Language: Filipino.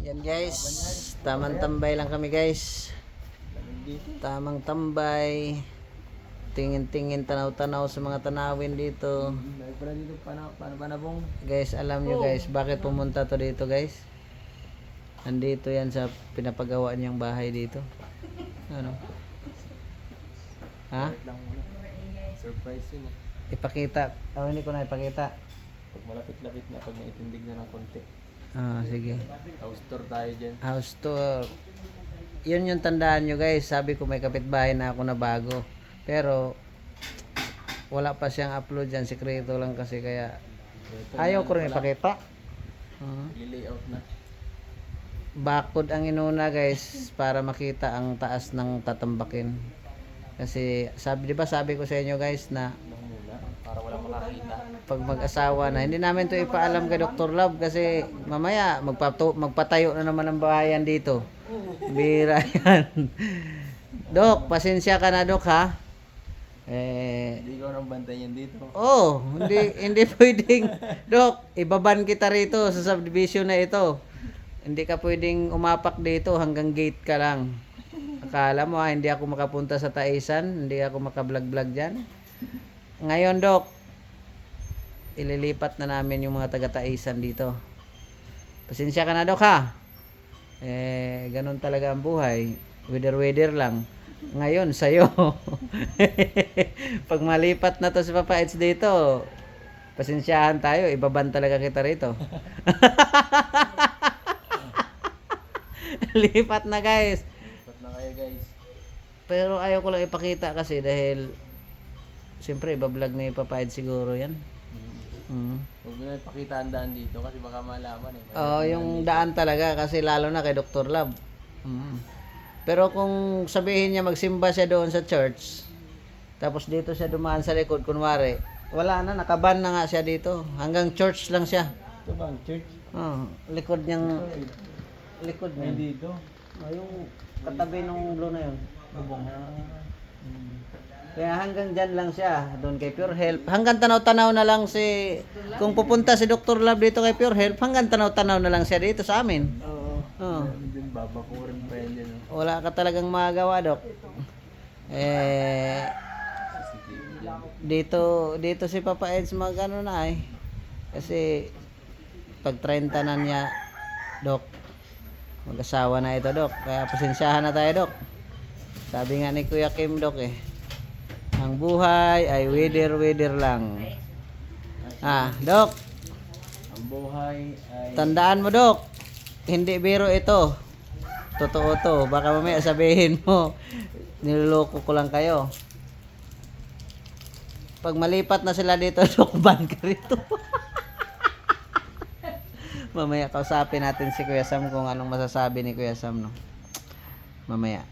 Yan guys, tamang tambay lang kami guys. Tamang tambay. Tingin-tingin, tanaw-tanaw sa mga tanawin dito. Guys, alam nyo guys, bakit pumunta to dito guys? Nandito yan sa pinapagawa niyang bahay dito. Ano? Ha? Surprise yun. Ipakita. Oh, hindi ko na ipakita. Pag malapit-lapit na, pag naitindig na ng konti. Ah, sige. House tour tayo dyan. House tour. Yun yung tandaan nyo guys. Sabi ko may kapitbahay na ako na bago. Pero wala pa siyang upload dyan. Sikreto lang kasi kaya ayaw ko rin ipakita. I-layout na. Bakod ang inuna guys para makita ang taas ng tatambakin. Kasi sabi, di ba sabi ko sa inyo guys na Muna, para walang makakita. pag mag-asawa na, hindi namin to ipaalam kay Dr. Love kasi mamaya magpatayo na naman ang bahayan dito. Bira yan. Dok, pasensya ka na Dok ha. Hindi ko nang bantayan dito. Oh, hindi pwedeng Dok, ibaban kita rito sa subdivision na ito. Hindi ka pwedeng umapak dito hanggang gate ka lang. Akala mo hindi ako makapunta sa Taisan, hindi ako makablog-vlog dyan. Ngayon Dok, ililipat na namin yung mga taga-Taisan dito. Pasensya ka na Dok ha. Ganun talaga ang buhay. Weather lang. Ngayon, sa'yo. Pag malipat na to si Papa Eds dito, pasensyahan tayo, ibaban talaga kita rito. Lipat na guys. Lipat na kayo guys. Pero ayaw ko lang ipakita kasi dahil siyempre ibablog ni Papa Eds siguro yan. Huwag mo na ipakita ang daan dito kasi baka malaman eh. Yung daan talaga kasi lalo na kay Dr. Love. Pero kung sabihin niya magsimba siya doon sa church, tapos dito siya dumaan sa likod, kunwari, wala na, nakaban na nga siya dito. Hanggang church lang siya. Ito ba ang church? Likod niyang, likod niya. Dito. Yung katabi nung blue na yun. Kaya hanggang dyan lang siya, doon kay Pure Health. Hanggang tanaw-tanaw na lang kung pupunta si Dr. Love dito kay Pure Health, hanggang tanaw-tanaw na lang siya dito sa amin. Oo. Din babakurin pa yan dyan. Wala ka talagang magagawa, Dok. Dito si Papa Eds magano na eh. Kasi pag 30 na niya, Dok, mag-asawa na ito, Dok. Kaya pasensyahan na tayo, Dok. Sabi nga ni Kuya Kim, Dok eh. Ang buhay ay weather lang. Dok. Ang buhay ay... Tandaan mo, Dok. Hindi biro ito. Totoo to. Baka mamaya sabihin mo, niloloko ko lang kayo. Pag malipat na sila dito, Dok, ban ka rito. Mamaya kausapin natin si Kuya Sam kung anong masasabi ni Kuya Sam, no? Mamaya.